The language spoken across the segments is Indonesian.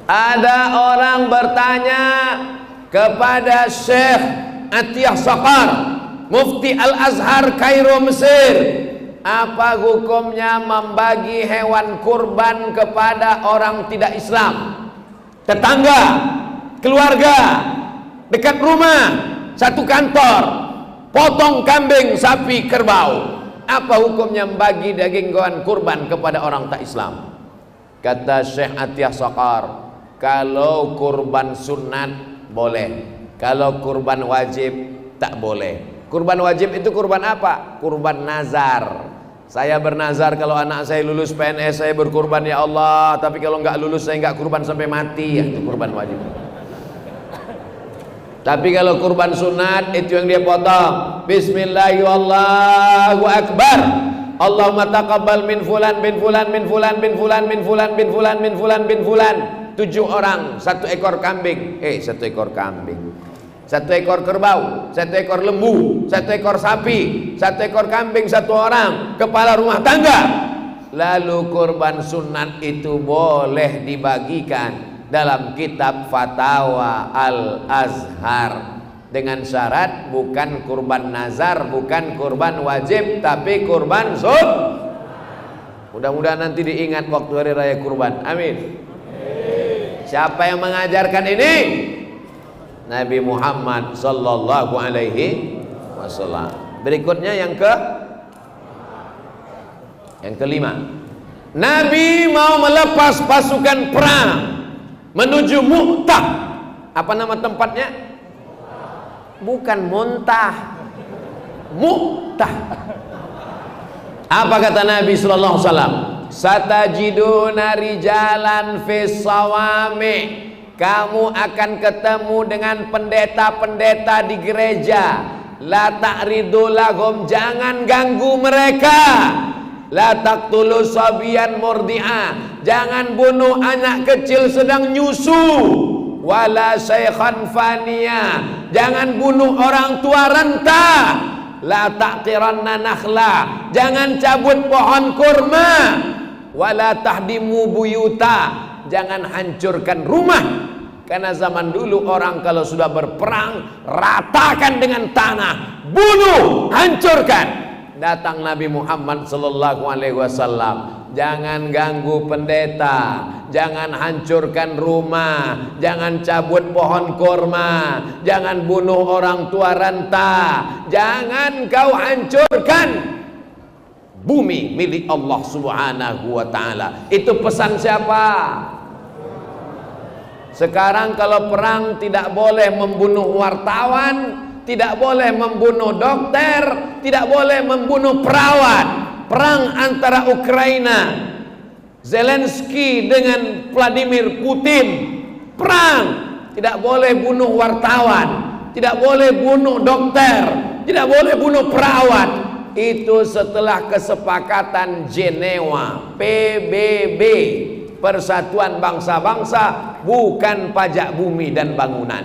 Ada orang bertanya kepada Syekh Atiyah Saqar, Mufti Al-Azhar Kairo Mesir, apa hukumnya membagi hewan kurban kepada orang tidak Islam, tetangga, keluarga, dekat rumah, satu kantor, potong kambing, sapi, kerbau. Apa hukumnya membagi daging hewan kurban kepada orang tak Islam? Kata Syekh Atiyah Saqar, kalau kurban sunat boleh, kalau kurban wajib tak boleh. Kurban wajib itu kurban apa? Kurban nazar. Saya bernazar kalau anak saya lulus PNS saya berkurban ya Allah, tapi kalau nggak lulus saya nggak kurban sampai mati, ya, itu kurban wajib. Tapi kalau kurban sunat itu yang dia potong. Bismillahirrahmanirrahim, Allahu Akbar. Allahumma taqabbal min fulan bin fulan min fulan bin fulan min fulan bin fulan min fulan bin fulan. 7 orang, 1 ekor kambing. 1 ekor kambing. 1 ekor kerbau, 1 ekor lembu, 1 ekor sapi, 1 ekor kambing, 1 orang, kepala rumah tangga. Lalu kurban sunat itu boleh dibagikan dalam kitab Fatwa Al-Azhar dengan syarat bukan kurban nazar, bukan kurban wajib, tapi kurban sunat. Mudah-mudahan nanti diingat waktu hari raya kurban. Amin. Siapa yang mengajarkan ini? Nabi Muhammad sallallahu alaihi wasallam. Berikutnya yang kelima. Nabi mau melepas pasukan perang menuju Mu'tah. Apa nama tempatnya? Bukan Muntah, Mu'tah. Apa kata Nabi sallallahu alaihi wasallam? Satajiduna rijalan fis sawami. Kamu akan ketemu dengan pendeta-pendeta di gereja. La ta'ridu lahum, jangan ganggu mereka. La taqtulu sabiyan murdi'ah, jangan bunuh anak kecil sedang nyusu. Wala syaikhan faniya, jangan bunuh orang tua renta. La taqiranna nakhla, jangan cabut pohon kurma. Wala tahdimu buyuta, jangan hancurkan rumah. Karena zaman dulu orang kalau sudah berperang ratakan dengan tanah, bunuh, hancurkan. Datang Nabi Muhammad sallallahu alaihi wasallam, jangan ganggu pendeta, jangan hancurkan rumah, jangan cabut pohon kurma, jangan bunuh orang tua renta, jangan kau hancurkan bumi milik Allah Subhanahu wa taala. Itu pesan siapa? Sekarang kalau perang tidak boleh membunuh wartawan, tidak boleh membunuh dokter, tidak boleh membunuh perawat. Perang antara Ukraina, Zelensky dengan Vladimir Putin, perang. Tidak boleh bunuh wartawan, tidak boleh bunuh dokter, tidak boleh bunuh perawat. Itu setelah kesepakatan Jenewa, PBB, Persatuan Bangsa-Bangsa, bukan pajak bumi dan bangunan.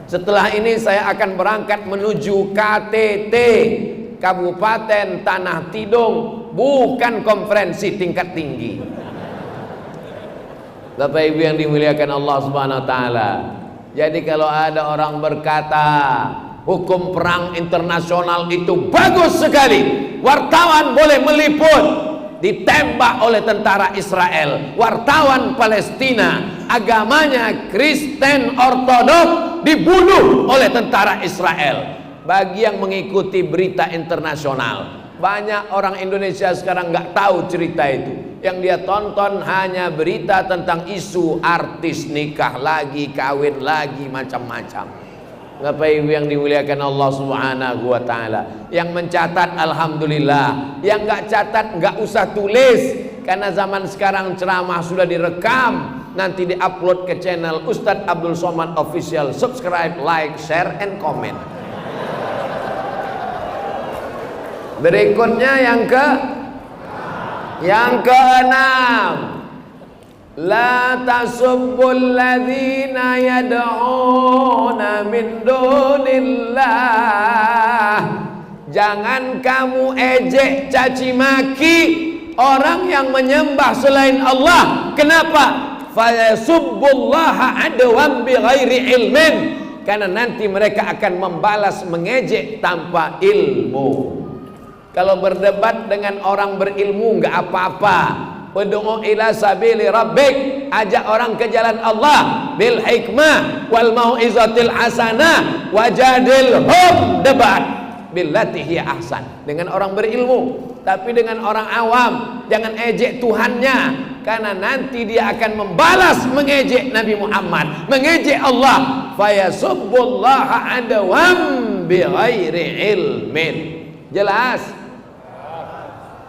Setelah ini saya akan berangkat menuju KTT, Kabupaten Tanah Tidung, bukan konferensi tingkat tinggi. Bapak Ibu yang dimuliakan Allah Subhanahu wa taala. Jadi kalau ada orang berkata hukum perang internasional itu bagus sekali, wartawan boleh meliput, ditembak oleh tentara Israel, wartawan Palestina, agamanya Kristen Ortodok, dibunuh oleh tentara Israel. Bagi yang mengikuti berita internasional, banyak orang Indonesia sekarang nggak tahu cerita itu. Yang dia tonton hanya berita tentang isu artis nikah lagi, kawin lagi, macam-macam. Bapak Ibu yang dimuliakan Allah Subhanahu wa taala, yang mencatat alhamdulillah, yang nggak catat nggak usah tulis, karena zaman sekarang ceramah sudah direkam, nanti diupload ke channel Ustadz Abdul Somad Official. Subscribe, like, share, and comment. Berikutnya yang keenam, la tasubbul ladzina yad'una min dunillah. Jangan kamu ejek, caci maki orang yang menyembah selain Allah. Kenapa? fayasubbullaha adwan bighairi ilmin, karena nanti mereka akan membalas mengejek tanpa ilmu. Kalau berdebat dengan orang berilmu nggak apa-apa. Ud'u ila sabili rabbik, ajak orang ke jalan Allah bil hikmah wal mau'izatil hasanah wajadilhum, debat billati hiya ahsan, dengan orang berilmu. Tapi dengan orang awam jangan ejek Tuhannya, karena nanti dia akan membalas mengejek Nabi Muhammad, mengejek Allah. Fayasubbullaha adwam bighairi ilmin. Jelas?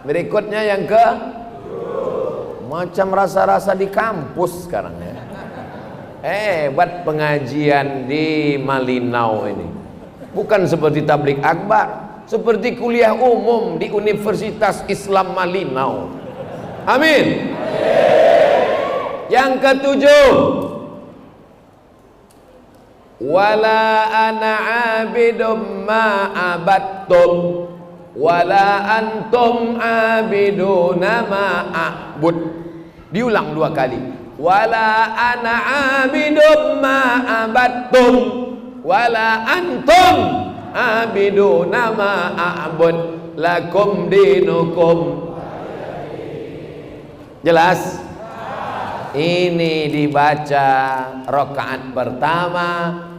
Berikutnya yang ke macam rasa-rasa di kampus sekarang ya. Hebat pengajian di Malinau ini. Bukan seperti tablik akbar, seperti kuliah umum di Universitas Islam Malinau. Amin. Yang ketujuh, wala ana abidum ma abattum wala antum abiduna ma a'bud. Diulang 2 kali. Wala ana abidum ma abattum wala antum abiduna ma a'bud lakum dinukum. Jelas? Ini dibaca rakaat pertama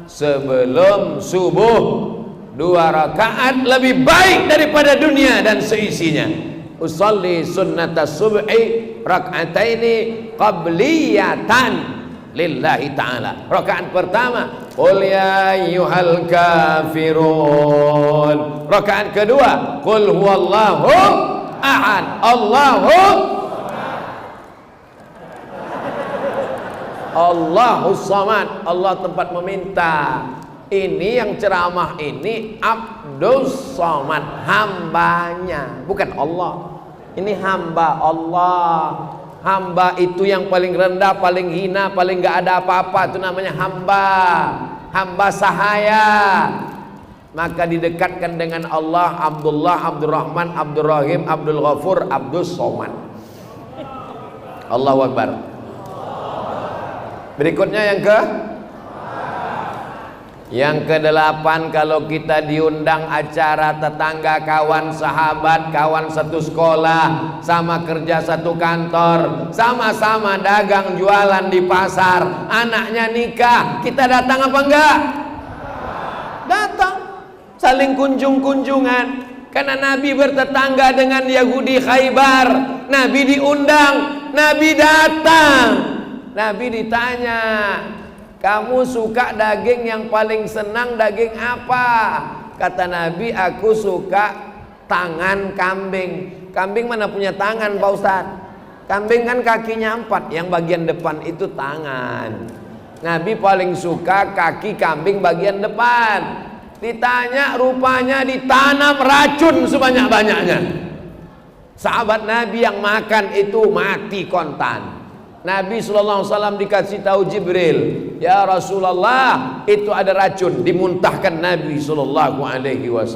sebelum subuh. 2 rakaat lebih baik daripada dunia dan seisinya. Usalli sunnatas subhi rak'ataini qabliyatan lillahi ta'ala. Rakaat pertama, qul ya ayyuhal kafirun. Rakaat kedua, qul huwallahu ahad, Allahus samad. Allah tempat meminta. Ini yang ceramah ini Abdus Somad, hambanya, bukan Allah. Ini hamba Allah. Hamba itu yang paling rendah, paling hina, paling gak ada apa-apa, itu namanya hamba. Hamba sahaya. Maka didekatkan dengan Allah, Abdullah, Abdurrahman, Abdurrahim, Abdul Ghafur, Abdus Somad. Allahu Akbar. Berikutnya yang ke-8, kalau kita diundang acara tetangga, kawan, sahabat, kawan satu sekolah, sama kerja satu kantor, sama-sama dagang jualan di pasar, anaknya nikah, kita datang apa enggak? Datang, saling kunjung-kunjungan. Karena Nabi bertetangga dengan Yahudi Khaybar, Nabi diundang, Nabi datang. Nabi ditanya, kamu suka daging yang paling senang daging apa? Kata Nabi, aku suka tangan kambing. Kambing mana punya tangan Pak Ustaz? Kambing kan kakinya 4, yang bagian depan itu tangan. Nabi paling suka kaki kambing bagian depan. Ditanya, rupanya ditanam racun sebanyak-banyaknya. Sahabat Nabi yang makan itu mati kontan. Nabi SAW dikasih tahu Jibril, ya Rasulullah, itu ada racun. Dimuntahkan Nabi SAW.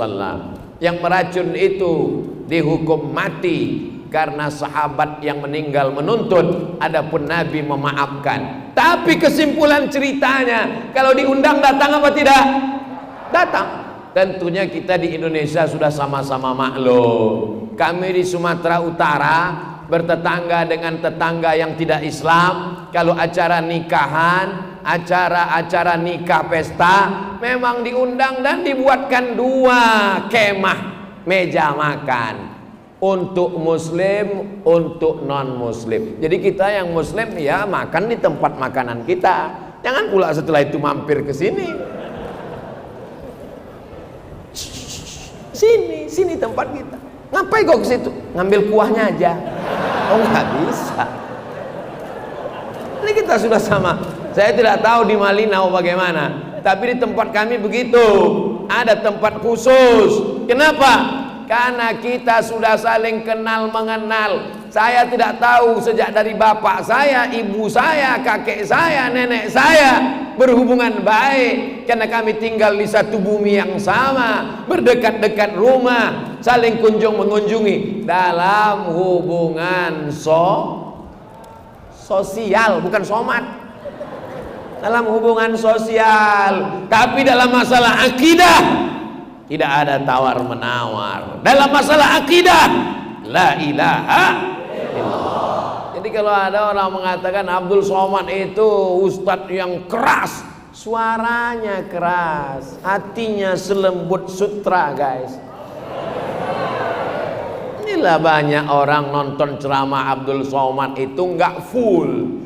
Yang meracun itu dihukum mati karena sahabat yang meninggal menuntut. Adapun Nabi memaafkan. Tapi kesimpulan ceritanya, kalau diundang datang apa tidak? Datang. Tentunya kita di Indonesia sudah sama-sama maklum. Kami di Sumatera Utara bertetangga dengan tetangga yang tidak Islam. Kalau acara nikahan, acara-acara nikah pesta, memang diundang dan dibuatkan 2 kemah meja makan, untuk muslim, untuk non muslim. Jadi kita yang muslim ya makan di tempat makanan kita, jangan pula setelah itu mampir ke sini. Sini tempat kita. Ngapain kok ke situ? Ngambil kuahnya aja. Oh, nggak bisa. Ini kita sudah sama. Saya tidak tahu di Malinau bagaimana, tapi di tempat kami begitu. Ada tempat khusus. Kenapa? Karena kita sudah saling kenal mengenal. Saya tidak tahu sejak dari bapak saya, ibu saya, kakek saya, nenek saya berhubungan baik, karena kami tinggal di satu bumi yang sama, berdekat-dekat rumah, saling kunjung mengunjungi dalam hubungan sosial, bukan somat. Dalam hubungan sosial, tapi dalam masalah akidah tidak ada tawar menawar. Dalam masalah akidah la ilaha illallah. Jadi kalau ada orang mengatakan Abdul Somad itu ustadz yang keras, suaranya keras, hatinya selembut sutra, guys. Inilah banyak orang nonton ceramah Abdul Somad itu nggak full.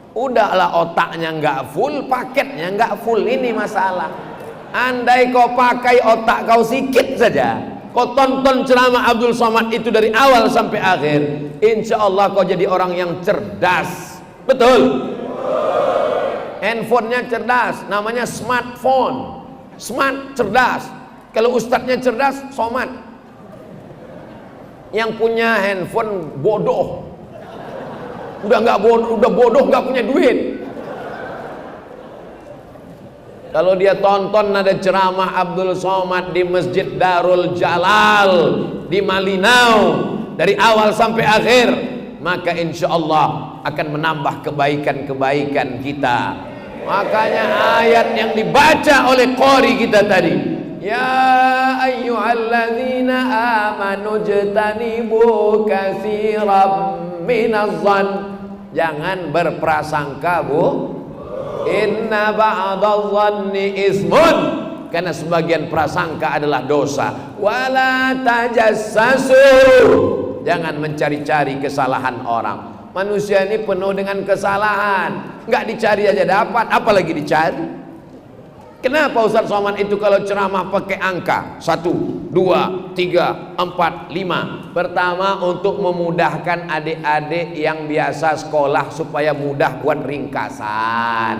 Udahlah otaknya nggak full, paketnya nggak full. Ini masalah. Andai kau pakai otak kau sikit saja, kau tonton ceramah Abdul Somad itu dari awal sampai akhir, insya Allah kau jadi orang yang cerdas. Betul? Handphonenya cerdas, namanya smartphone. Smart, cerdas. Kalau ustadznya cerdas, Somad. Yang punya handphone bodoh. Udah bodoh, nggak punya duit. Kalau dia tonton ada ceramah Abdul Somad di Masjid Darul Jalal di Malinau dari awal sampai akhir, maka insya Allah akan menambah kebaikan-kebaikan kita. Makanya ayat yang dibaca oleh qori kita tadi, ya ayyuhalladzina amanu jtanibu katsiran minadh-dhann, jangan berprasangka bu, inna ba'dadh-dhanni ismun, karena sebagian prasangka adalah dosa. Wala tajassasu, jangan mencari-cari kesalahan orang. Manusia ini penuh dengan kesalahan, nggak dicari aja dapat, apalagi dicari. Kenapa Ustaz Somad itu kalau ceramah pakai angka 1, 2, 3, 4, 5? Pertama, untuk memudahkan adik-adik yang biasa sekolah supaya mudah buat ringkasan.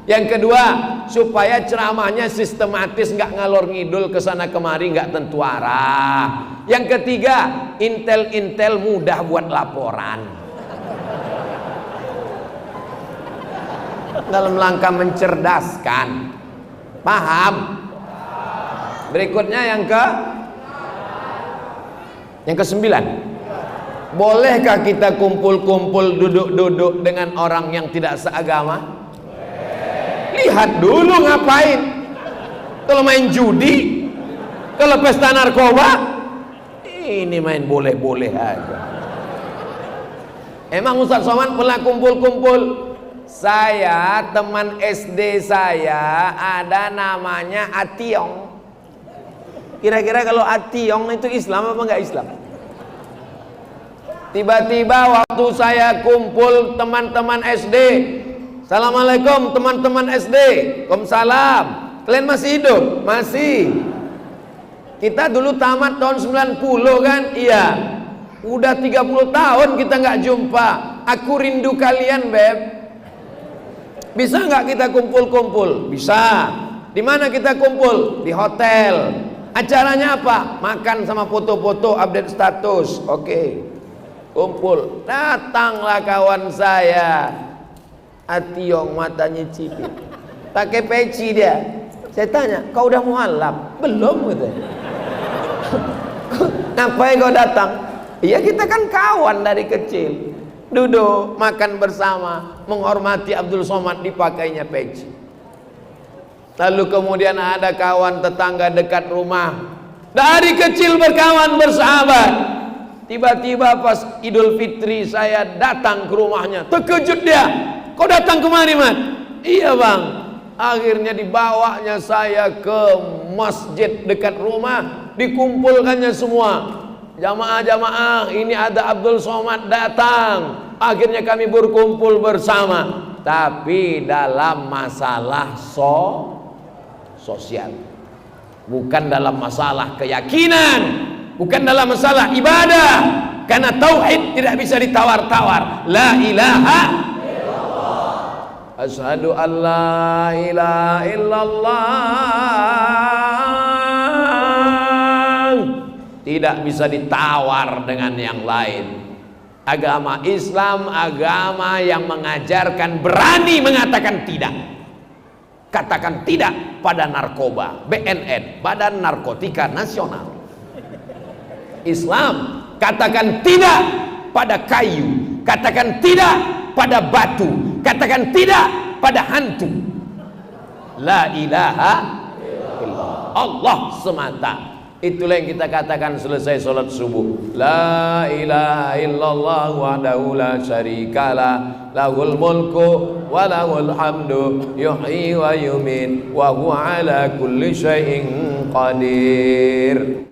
Yang kedua, supaya ceramahnya sistematis, nggak ngalor ngidul kesana kemari, nggak tentu arah. Yang ketiga, intel-intel mudah buat laporan. Dalam langkah mencerdaskan. Paham? Berikutnya yang ke-9. Bolehkah kita kumpul-kumpul, duduk-duduk dengan orang yang tidak seagama? Lihat dulu ngapain. Kalau main judi, kalau pesta narkoba, ini main boleh-boleh aja. Emang Ustaz Somad pernah kumpul-kumpul? Saya, teman SD saya ada namanya Ationg. Kira-kira kalau Ationg itu Islam apa enggak Islam? Tiba-tiba waktu saya kumpul teman-teman SD, Assalamualaikum teman-teman SD. Waalaikumsalam. Kalian masih hidup? Masih. Kita dulu tamat tahun 90 kan? Iya. Udah 30 tahun kita nggak jumpa. Aku rindu kalian, Beb. Bisa nggak kita kumpul-kumpul? Bisa. Di mana kita kumpul? Di hotel. Acaranya apa? Makan sama foto-foto, update status. Oke. Kumpul. Datanglah kawan saya, Ationg, matanya cipit, pakai peci dia. Saya tanya, kau udah mualaf? Belum gitu. Ngapain kau datang? Iya, kita kan kawan dari kecil. Duduk, makan bersama, menghormati Abdul Somad, dipakainya peci. Lalu kemudian ada kawan tetangga dekat rumah, dari kecil berkawan bersahabat. Tiba-tiba pas Idul Fitri saya datang ke rumahnya, terkejut dia. Kau datang kemari, Mat? Iya, Bang. Akhirnya dibawanya saya ke masjid dekat rumah, dikumpulkannya semua. Jamaah-jamaah, ini ada Abdul Somad datang. Akhirnya kami berkumpul bersama. Tapi dalam masalah sosial, bukan dalam masalah keyakinan, bukan dalam masalah ibadah. Karena tauhid tidak bisa ditawar-tawar. La ilaha illallah. Asyhadu an la ilaha illallah. Tidak bisa ditawar dengan yang lain. Agama Islam agama yang mengajarkan berani mengatakan tidak. Katakan tidak pada narkoba, BNN, Badan Narkotika Nasional. Islam katakan tidak pada kayu, katakan tidak pada batu, katakan tidak pada hantu. La ilaha illallah, Allah semata. Itulah yang kita katakan selesai sholat subuh. La ilaha illallah wahdahu la syarikalah, lahul mulku wa lahul hamdu, yuhyi wa yumiit wa huwa ala kulli syai'in qadir.